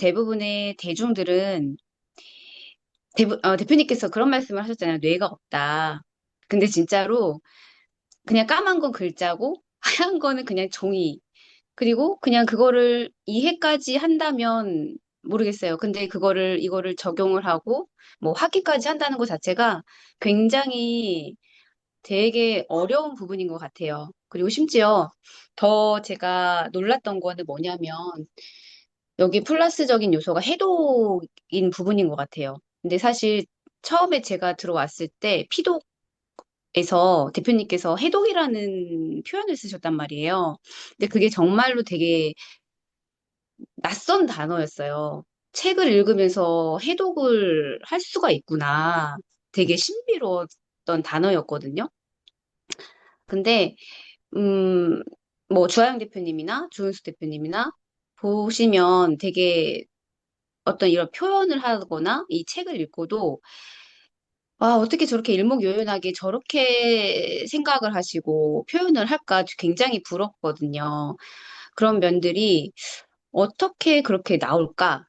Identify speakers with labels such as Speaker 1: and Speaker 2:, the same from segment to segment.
Speaker 1: 대부분의 대중들은 대표님께서 그런 말씀을 하셨잖아요. 뇌가 없다. 근데 진짜로 그냥 까만 건 글자고 하얀 거는 그냥 종이. 그리고 그냥 그거를 이해까지 한다면 모르겠어요. 근데 이거를 적용을 하고 뭐 학기까지 한다는 것 자체가 굉장히 되게 어려운 부분인 것 같아요. 그리고 심지어 더 제가 놀랐던 거는 뭐냐면 여기 플러스적인 요소가 해독인 부분인 것 같아요. 근데 사실 처음에 제가 들어왔을 때 피독에서 대표님께서 해독이라는 표현을 쓰셨단 말이에요. 근데 그게 정말로 되게 낯선 단어였어요. 책을 읽으면서 해독을 할 수가 있구나. 되게 신비로웠던 단어였거든요. 근데 음, 뭐 주하영 대표님이나 주은수 대표님이나 보시면 되게 어떤 이런 표현을 하거나 이 책을 읽고도 아, 어떻게 저렇게 일목요연하게 저렇게 생각을 하시고 표현을 할까 굉장히 부럽거든요. 그런 면들이 어떻게 그렇게 나올까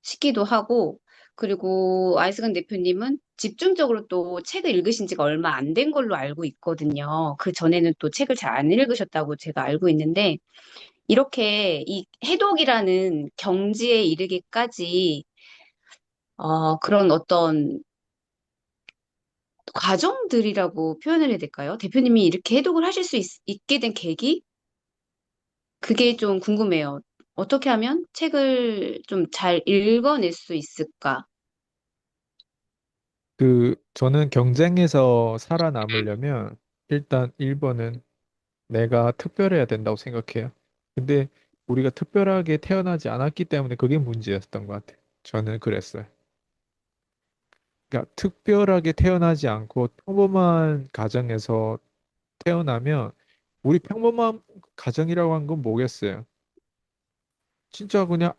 Speaker 1: 싶기도 하고, 그리고 아이스간 대표님은 집중적으로 또 책을 읽으신 지가 얼마 안 된 걸로 알고 있거든요. 그 전에는 또 책을 잘 안 읽으셨다고 제가 알고 있는데, 이렇게 이 해독이라는 경지에 이르기까지, 그런 어떤 과정들이라고 표현을 해야 될까요? 대표님이 이렇게 해독을 하실 수 있게 된 계기? 그게 좀 궁금해요. 어떻게 하면 책을 좀 잘 읽어낼 수 있을까?
Speaker 2: 저는 경쟁에서 살아남으려면 일단 1번은 내가 특별해야 된다고 생각해요. 근데 우리가 특별하게 태어나지 않았기 때문에 그게 문제였던 것 같아요. 저는 그랬어요. 그러니까 특별하게 태어나지 않고 평범한 가정에서 태어나면 우리 평범한 가정이라고 한 건 뭐겠어요? 진짜 그냥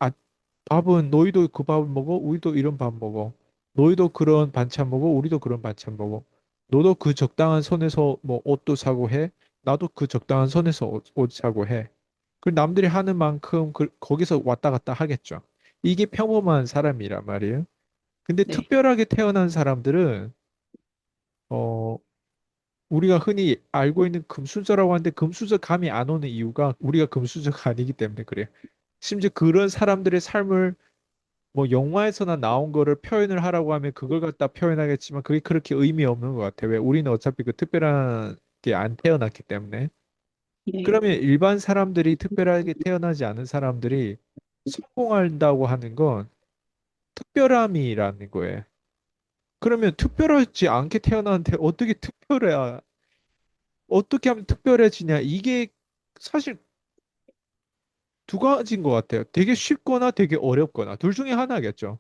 Speaker 2: 밥은 너희도 그 밥을 먹어? 우리도 이런 밥 먹어. 너희도 그런 반찬 먹어? 우리도 그런 반찬 먹어. 너도 그 적당한 선에서 뭐 옷도 사고 해? 나도 그 적당한 선에서 옷 사고 해. 그 남들이 하는 만큼 거기서 왔다 갔다 하겠죠. 이게 평범한 사람이란 말이에요. 근데
Speaker 1: 네,
Speaker 2: 특별하게 태어난 사람들은 어 우리가 흔히 알고 있는 금수저라고 하는데 금수저 감이 안 오는 이유가 우리가 금수저가 아니기 때문에 그래요. 심지어 그런 사람들의 삶을 뭐 영화에서나 나온 거를 표현을 하라고 하면 그걸 갖다 표현하겠지만 그게 그렇게 의미 없는 것 같아요. 왜? 우리는 어차피 그 특별한 게 안 태어났기 때문에.
Speaker 1: 네,
Speaker 2: 그러면 일반 사람들이 특별하게 태어나지 않은 사람들이 성공한다고 하는 건 특별함이라는 거예요. 그러면 특별하지 않게 태어났는데 어떻게 어떻게 하면 특별해지냐? 이게 사실 두 가지인 것 같아요. 되게 쉽거나 되게 어렵거나 둘 중에 하나겠죠.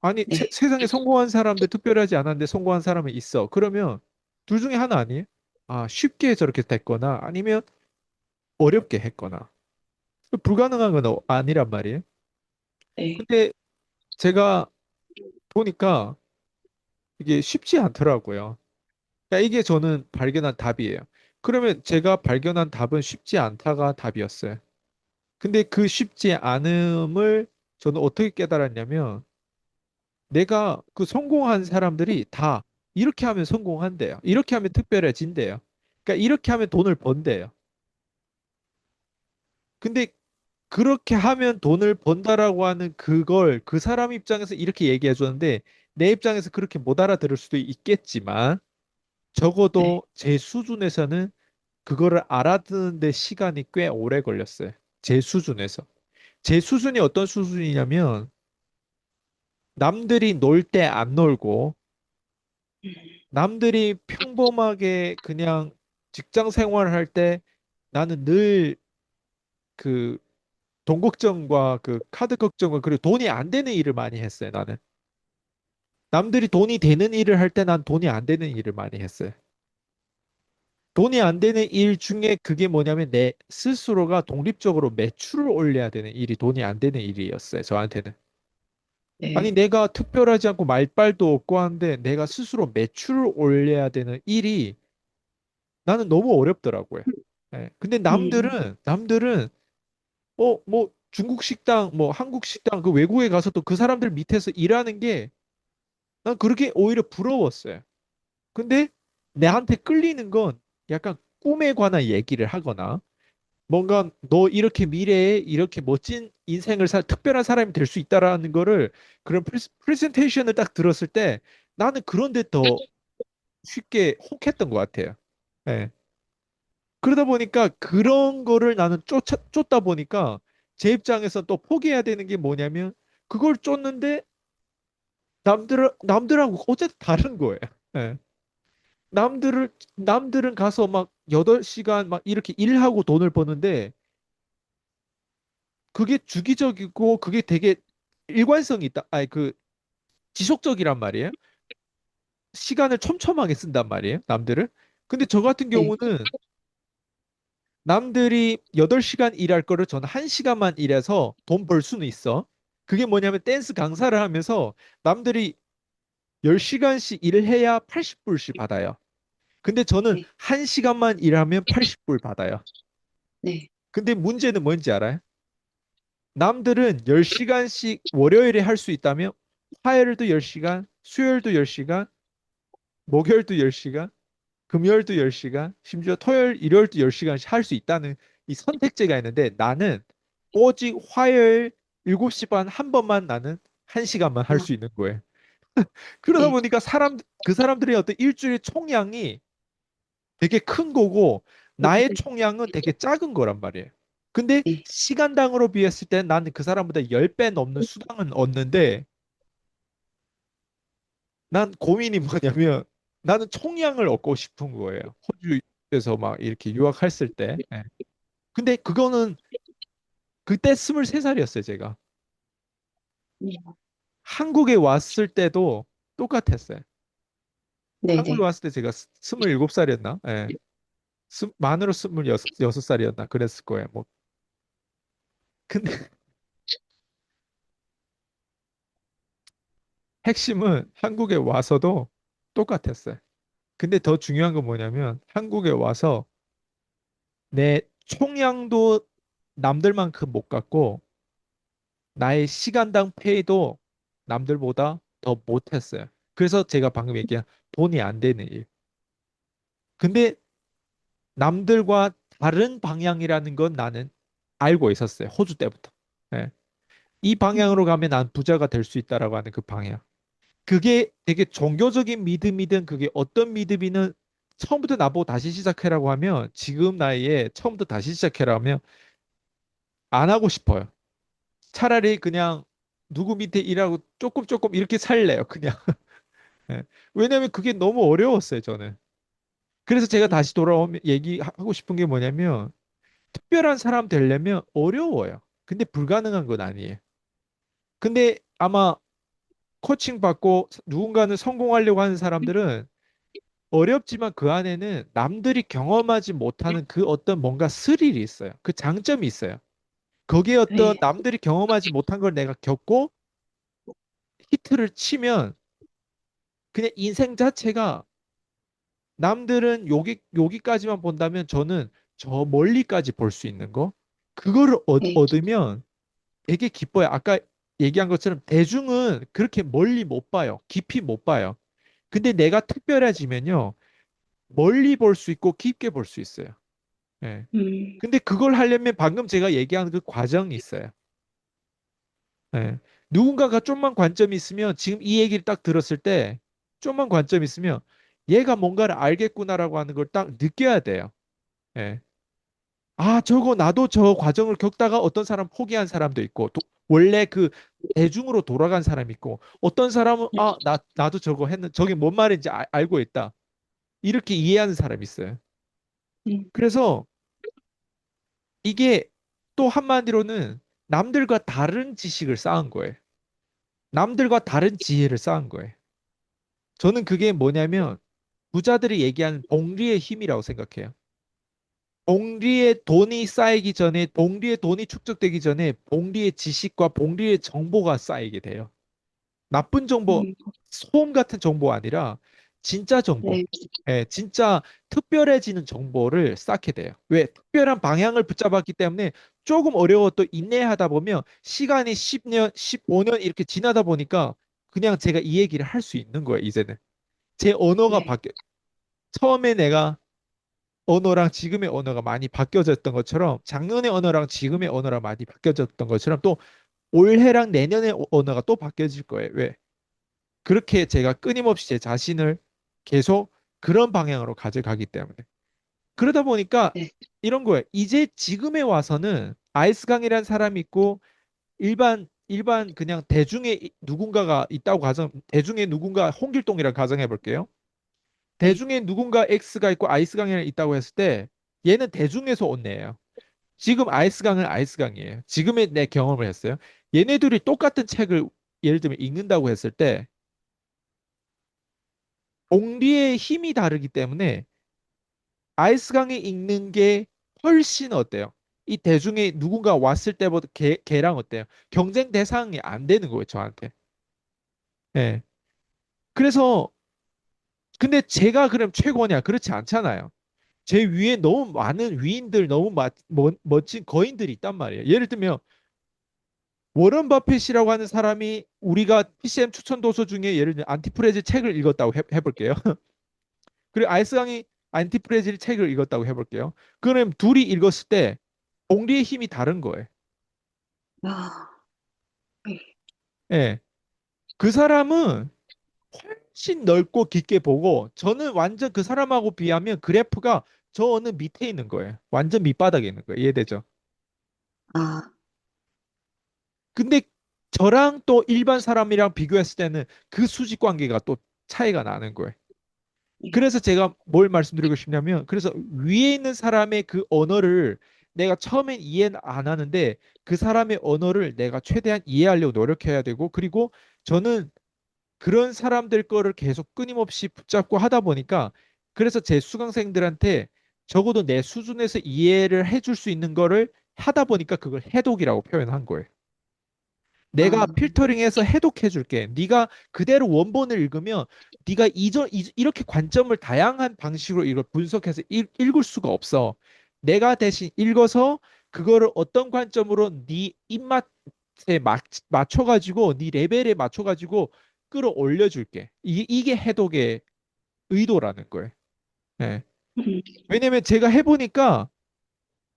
Speaker 2: 아니,
Speaker 1: 네,
Speaker 2: 세상에 성공한 사람들 특별하지 않았는데 성공한 사람이 있어. 그러면 둘 중에 하나 아니에요? 아, 쉽게 저렇게 됐거나 아니면 어렵게 했거나. 불가능한 건 아니란 말이에요.
Speaker 1: 네,
Speaker 2: 근데 제가 보니까 이게 쉽지 않더라고요. 그러니까 이게 저는 발견한 답이에요. 그러면 제가 발견한 답은 쉽지 않다가 답이었어요. 근데 그 쉽지 않음을 저는 어떻게 깨달았냐면 내가 그 성공한 사람들이 다 이렇게 하면 성공한대요. 이렇게 하면 특별해진대요. 그러니까 이렇게 하면 돈을 번대요. 근데 그렇게 하면 돈을 번다라고 하는 그걸 그 사람 입장에서 이렇게 얘기해 줬는데 내 입장에서 그렇게 못 알아들을 수도 있겠지만
Speaker 1: 네,
Speaker 2: 적어도 제 수준에서는 그거를 알아듣는데 시간이 꽤 오래 걸렸어요. 제 수준에서. 제 수준이 어떤 수준이냐면 남들이 놀 때 안 놀고 남들이 평범하게 그냥 직장 생활을 할 때 나는 늘 그 돈 걱정과 그 카드 걱정과 그리고 돈이 안 되는 일을 많이 했어요, 나는. 남들이 돈이 되는 일을 할 때 난 돈이 안 되는 일을 많이 했어요. 돈이 안 되는 일 중에 그게 뭐냐면 내 스스로가 독립적으로 매출을 올려야 되는 일이 돈이 안 되는 일이었어요, 저한테는. 아니,
Speaker 1: 네,
Speaker 2: 내가 특별하지 않고 말빨도 없고 하는데 내가 스스로 매출을 올려야 되는 일이 나는 너무 어렵더라고요. 예. 근데
Speaker 1: 음,
Speaker 2: 남들은 뭐 중국 식당, 뭐 한국 식당, 그 외국에 가서 또 그 사람들 밑에서 일하는 게 난 그렇게 오히려 부러웠어요. 근데 내한테 끌리는 건 약간 꿈에 관한 얘기를 하거나 뭔가 너 이렇게 미래에 이렇게 멋진 인생을 특별한 사람이 될 수 있다라는 거를 그런 프레젠테이션을 딱 들었을 때 나는 그런 데 더 쉽게 혹했던 것 같아요. 예. 그러다 보니까 그런 거를 나는 쫓다 보니까 제 입장에서 또 포기해야 되는 게 뭐냐면 그걸 쫓는데 남들하고 어쨌든 다른 거예요. 예. 남들은 가서 막 8시간 막 이렇게 일하고 돈을 버는데 그게 주기적이고 그게 되게 일관성이 있다. 아니 그 지속적이란 말이에요. 시간을 촘촘하게 쓴단 말이에요. 남들은. 근데 저 같은
Speaker 1: 네,
Speaker 2: 경우는 남들이 8시간 일할 거를 저는 1시간만 일해서 돈 벌 수는 있어. 그게 뭐냐면 댄스 강사를 하면서 남들이 10시간씩 일을 해야 80불씩 받아요. 근데 저는
Speaker 1: 네,
Speaker 2: 1시간만 일하면 80불 받아요.
Speaker 1: 네,
Speaker 2: 근데 문제는 뭔지 알아요? 남들은 10시간씩 월요일에 할 수 있다면 화요일도 10시간, 수요일도 10시간, 목요일도 10시간, 금요일도 10시간, 심지어 토요일, 일요일도 10시간씩 할 수 있다는 이 선택제가 있는데 나는 오직 화요일 7시 반 한 번만 나는 1시간만 할
Speaker 1: 아,
Speaker 2: 수 있는 거예요. 그러다
Speaker 1: 네,
Speaker 2: 보니까 그 사람들의 어떤 일주일 총량이 되게 큰 거고 나의 총량은 되게 작은 거란 말이에요. 근데
Speaker 1: 네,
Speaker 2: 시간당으로 비했을 때 나는 그 사람보다 10배 넘는 수당은 얻는데 난 고민이 뭐냐면 나는 총량을 얻고 싶은 거예요. 호주에서 막 이렇게 유학했을 때. 예. 근데 그거는 그때 23살이었어요, 제가.
Speaker 1: 네,
Speaker 2: 한국에 왔을 때도 똑같았어요.
Speaker 1: 네,
Speaker 2: 한국에
Speaker 1: 네,
Speaker 2: 왔을 때 제가 27살이었나? 예. 만으로 26살이었나? 그랬을 거예요. 뭐. 근데 핵심은 한국에 와서도 똑같았어요. 근데 더 중요한 건 뭐냐면 한국에 와서 내 총량도 남들만큼 못 갖고 나의 시간당 페이도 남들보다 더 못했어요. 그래서 제가 방금 얘기한 돈이 안 되는 일. 근데 남들과 다른 방향이라는 건 나는 알고 있었어요. 호주 때부터. 예. 이 방향으로 가면 난 부자가 될 수 있다라고 하는 그 방향. 그게 되게 종교적인 믿음이든 그게 어떤 믿음이든 처음부터 나보고 다시 시작해라고 하면 지금 나이에 처음부터 다시 시작해라 하면 안 하고 싶어요. 차라리 그냥 누구 밑에 일하고 조금 조금 이렇게 살래요. 그냥. 예. 왜냐하면 그게 너무 어려웠어요, 저는. 그래서 제가
Speaker 1: 네,
Speaker 2: 다시 돌아오면 얘기하고 싶은 게 뭐냐면 특별한 사람 되려면 어려워요. 근데 불가능한 건 아니에요. 근데 아마 코칭 받고 누군가는 성공하려고 하는 사람들은 어렵지만 그 안에는 남들이 경험하지 못하는 그 어떤 뭔가 스릴이 있어요. 그 장점이 있어요. 거기에 어떤
Speaker 1: 네,
Speaker 2: 남들이 경험하지 못한 걸 내가 겪고 히트를 치면 그냥 인생 자체가 남들은 여기까지만 본다면 저는 저 멀리까지 볼 수 있는 거. 그거를
Speaker 1: 네,
Speaker 2: 얻으면 되게 기뻐요. 아까 얘기한 것처럼 대중은 그렇게 멀리 못 봐요. 깊이 못 봐요. 근데 내가 특별해지면요. 멀리 볼 수 있고 깊게 볼 수 있어요. 예.
Speaker 1: 음,
Speaker 2: 근데 그걸 하려면 방금 제가 얘기한 그 과정이 있어요. 예. 누군가가 좀만 관점이 있으면 지금 이 얘기를 딱 들었을 때 좀만 관점이 있으면 얘가 뭔가를 알겠구나라고 하는 걸 딱 느껴야 돼요. 예. 아, 저거 나도 저 과정을 겪다가 어떤 사람 포기한 사람도 있고 원래 그 대중으로 돌아간 사람이 있고 어떤 사람은 나도 저거 저게 뭔 말인지 알고 있다. 이렇게 이해하는 사람이 있어요.
Speaker 1: 음,
Speaker 2: 그래서 이게 또 한마디로는 남들과 다른 지식을 쌓은 거예요. 남들과 다른 지혜를 쌓은 거예요. 저는 그게 뭐냐면 부자들이 얘기하는 복리의 힘이라고 생각해요. 복리의 돈이 쌓이기 전에, 복리의 돈이 축적되기 전에 복리의 지식과 복리의 정보가 쌓이게 돼요. 나쁜 정보,
Speaker 1: 음,
Speaker 2: 소음 같은 정보가 아니라 진짜 정보.
Speaker 1: 네,
Speaker 2: 예, 진짜 특별해지는 정보를 쌓게 돼요. 왜? 특별한 방향을 붙잡았기 때문에 조금 어려워도 인내하다 보면 시간이 10년, 15년 이렇게 지나다 보니까 그냥 제가 이 얘기를 할 수 있는 거예요, 이제는. 제 언어가
Speaker 1: 네,
Speaker 2: 바뀌어. 처음에 내가 언어랑 지금의 언어가 많이 바뀌어졌던 것처럼 작년의 언어랑 지금의 언어랑 많이 바뀌어졌던 것처럼 또 올해랑 내년의 언어가 또 바뀌어질 거예요. 왜? 그렇게 제가 끊임없이 제 자신을 계속 그런 방향으로 가져가기 때문에. 그러다 보니까
Speaker 1: 네,
Speaker 2: 이런 거예요. 이제 지금에 와서는 아이스강이라는 사람이 있고 일반 그냥 대중의 누군가가 있다고 대중의 누군가 홍길동이라고 가정해 볼게요.
Speaker 1: 네.
Speaker 2: 대중에 누군가 X가 있고 아이스강이 있다고 했을 때 얘는 대중에서 온 애예요. 지금 아이스강은 아이스강이에요. 지금의 내 경험을 했어요. 얘네들이 똑같은 책을 예를 들면 읽는다고 했을 때 옹리의 힘이 다르기 때문에 아이스강이 읽는 게 훨씬 어때요? 이 대중에 누군가 왔을 때보다 걔랑 어때요? 경쟁 대상이 안 되는 거예요, 저한테. 예. 그래서 근데 제가 그럼 최고냐? 그렇지 않잖아요. 제 위에 너무 많은 위인들, 너무 멋진 거인들이 있단 말이에요. 예를 들면 워런 버핏이라고 하는 사람이 우리가 PCM 추천 도서 중에 예를 들면 안티프레즈 책을 읽었다고 해볼게요. 그리고 아이스강이 안티프레즈 책을 읽었다고 해볼게요. 그럼 둘이 읽었을 때 공리의 힘이 다른 거예요.
Speaker 1: 아, 네.
Speaker 2: 예. 그 사람은 훨씬 넓고 깊게 보고 저는 완전 그 사람하고 비하면 그래프가 저 어느 밑에 있는 거예요. 완전 밑바닥에 있는 거예요. 이해되죠?
Speaker 1: 아,
Speaker 2: 근데 저랑 또 일반 사람이랑 비교했을 때는 그 수직 관계가 또 차이가 나는 거예요.
Speaker 1: 네,
Speaker 2: 그래서 제가 뭘 말씀드리고 싶냐면, 그래서 위에 있는 사람의 그 언어를 내가 처음엔 이해 안 하는데 그 사람의 언어를 내가 최대한 이해하려고 노력해야 되고, 그리고 저는 그런 사람들 거를 계속 끊임없이 붙잡고 하다 보니까 그래서 제 수강생들한테 적어도 내 수준에서 이해를 해줄 수 있는 거를 하다 보니까 그걸 해독이라고 표현한 거예요. 내가
Speaker 1: 아,
Speaker 2: 필터링해서 해독해 줄게. 네가 그대로 원본을 읽으면 네가 이렇게 관점을 다양한 방식으로 이걸 분석해서 읽을 수가 없어. 내가 대신 읽어서 그거를 어떤 관점으로 네 입맛에 맞춰가지고 네 레벨에 맞춰가지고 끌어올려 줄게. 이게 해독의 의도라는 거예요. 예.
Speaker 1: 음,
Speaker 2: 왜냐면 제가 해보니까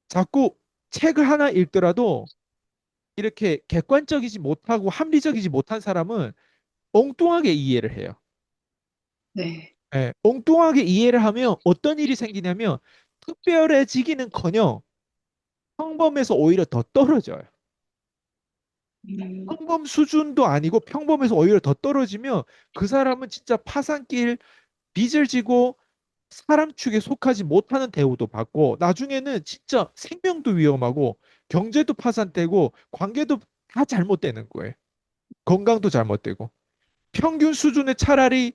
Speaker 2: 자꾸 책을 하나 읽더라도 이렇게 객관적이지 못하고 합리적이지 못한 사람은 엉뚱하게 이해를 해요.
Speaker 1: 네,
Speaker 2: 예, 엉뚱하게 이해를 하면 어떤 일이 생기냐면 특별해지기는커녕 평범에서 오히려 더 떨어져요.
Speaker 1: 음,
Speaker 2: 평범 수준도 아니고 평범에서 오히려 더 떨어지면 그 사람은 진짜 파산길 빚을 지고 사람 축에 속하지 못하는 대우도 받고 나중에는 진짜 생명도 위험하고 경제도 파산되고 관계도 다 잘못되는 거예요. 건강도 잘못되고. 평균 수준의 차라리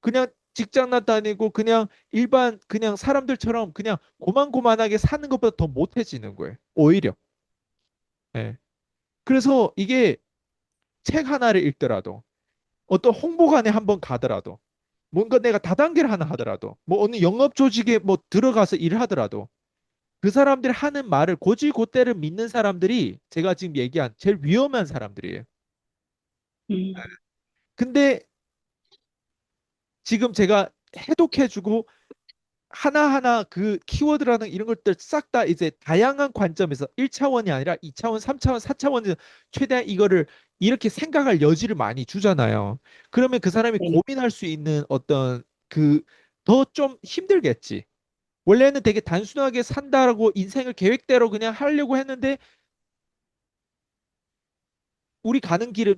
Speaker 2: 그냥 직장나 다니고 그냥 일반 그냥 사람들처럼 그냥 고만고만하게 사는 것보다 더 못해지는 거예요. 오히려. 예. 그래서 이게 책 하나를 읽더라도 어떤 홍보관에 한번 가더라도 뭔가 내가 다단계를 하나 하더라도 뭐 어느 영업 조직에 뭐 들어가서 일을 하더라도 그 사람들이 하는 말을 곧이곧대로 믿는 사람들이 제가 지금 얘기한 제일 위험한 사람들이에요.
Speaker 1: 음,
Speaker 2: 근데 지금 제가 해독해주고 하나하나 그 키워드라는 이런 것들 싹 다 이제 다양한 관점에서 1차원이 아니라 2차원, 3차원, 4차원에서 최대한 이거를 이렇게 생각할 여지를 많이 주잖아요. 그러면 그 사람이
Speaker 1: 네,
Speaker 2: 고민할 수 있는 어떤 그 더 좀 힘들겠지. 원래는 되게 단순하게 산다라고 인생을 계획대로 그냥 하려고 했는데 우리 가는 길은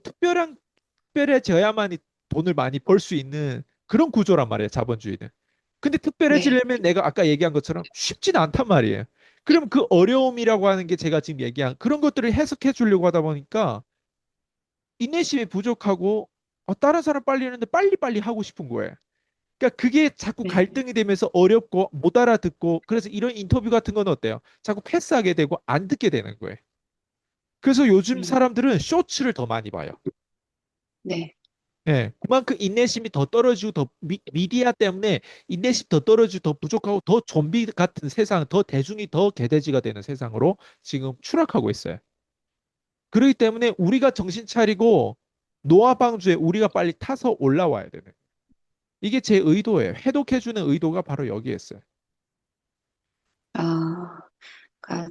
Speaker 2: 특별해져야만이 돈을 많이 벌 수 있는 그런 구조란 말이에요, 자본주의는. 근데
Speaker 1: 네,
Speaker 2: 특별해지려면 내가 아까 얘기한 것처럼 쉽진 않단 말이에요. 그럼 그 어려움이라고 하는 게 제가 지금 얘기한 그런 것들을 해석해 주려고 하다 보니까 인내심이 부족하고 다른 사람 빨리 했는데 빨리빨리 하고 싶은 거예요. 그러니까 그게 자꾸
Speaker 1: 네,
Speaker 2: 갈등이 되면서 어렵고 못 알아듣고 그래서 이런 인터뷰 같은 건 어때요? 자꾸 패스하게 되고 안 듣게 되는 거예요. 그래서 요즘
Speaker 1: 음,
Speaker 2: 사람들은 쇼츠를 더 많이 봐요.
Speaker 1: 네.
Speaker 2: 예, 그만큼 인내심이 더 떨어지고 더 미디어 때문에 인내심 더 떨어지고 더 부족하고 더 좀비 같은 세상, 더 대중이 더 개돼지가 되는 세상으로 지금 추락하고 있어요. 그렇기 때문에 우리가 정신 차리고 노아방주에 우리가 빨리 타서 올라와야 되는. 이게 제 의도예요. 해독해주는 의도가 바로 여기에 있어요.
Speaker 1: 아, 그러니까,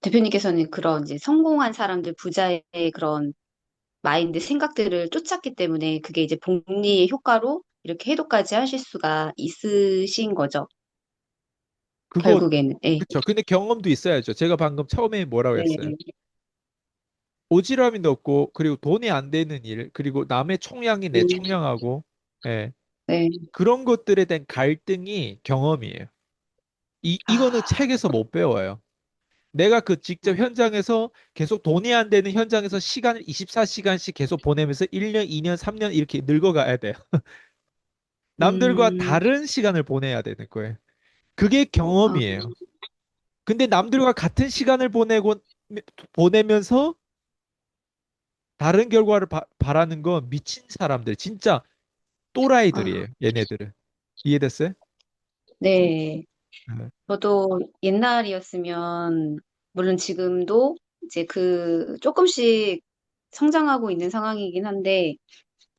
Speaker 1: 대표님께서는 그런 이제 성공한 사람들, 부자의 그런 마인드, 생각들을 쫓았기 때문에 그게 이제 복리의 효과로 이렇게 해독까지 하실 수가 있으신 거죠.
Speaker 2: 그거
Speaker 1: 결국에는. 예.
Speaker 2: 그렇죠. 근데 경험도 있어야죠. 제가 방금 처음에 뭐라고
Speaker 1: 네.
Speaker 2: 했어요? 오지랖이 높고 그리고 돈이 안 되는 일 그리고 남의 총량이 내
Speaker 1: 음,
Speaker 2: 총량하고 예,
Speaker 1: 네.
Speaker 2: 그런 것들에 대한 갈등이 경험이에요. 이거는
Speaker 1: 아,
Speaker 2: 책에서 못 배워요. 내가 그 직접 현장에서 계속 돈이 안 되는 현장에서 시간을 24시간씩 계속 보내면서 1년, 2년, 3년 이렇게 늙어가야 돼요. 남들과
Speaker 1: 음,
Speaker 2: 다른 시간을 보내야 되는 거예요. 그게
Speaker 1: 아,
Speaker 2: 경험이에요. 근데 남들과 같은 시간을 보내면서 다른 결과를 바라는 건 미친 사람들, 진짜
Speaker 1: 아,
Speaker 2: 또라이들이에요. 얘네들은. 이해됐어요?
Speaker 1: 네.
Speaker 2: 네.
Speaker 1: 저도 옛날이었으면, 물론 지금도 이제 그 조금씩 성장하고 있는 상황이긴 한데,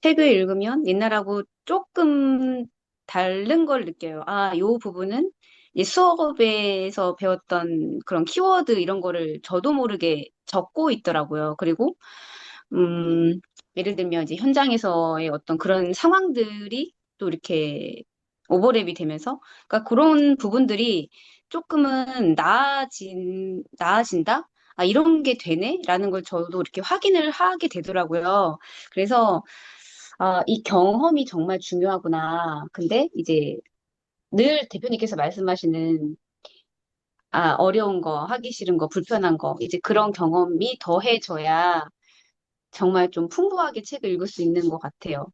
Speaker 1: 책을 읽으면 옛날하고 조금 다른 걸 느껴요. 아, 요 부분은 이제 수업에서 배웠던 그런 키워드 이런 거를 저도 모르게 적고 있더라고요. 그리고, 음, 예를 들면 이제 현장에서의 어떤 그런 상황들이 또 이렇게 오버랩이 되면서, 그러니까 그런 부분들이 조금은 나아진다? 아, 이런 게 되네? 라는 걸 저도 이렇게 확인을 하게 되더라고요. 그래서 아, 이 경험이 정말 중요하구나. 근데 이제 늘 대표님께서 말씀하시는 아, 어려운 거, 하기 싫은 거, 불편한 거, 이제 그런 경험이 더해져야 정말 좀 풍부하게 책을 읽을 수 있는 것 같아요.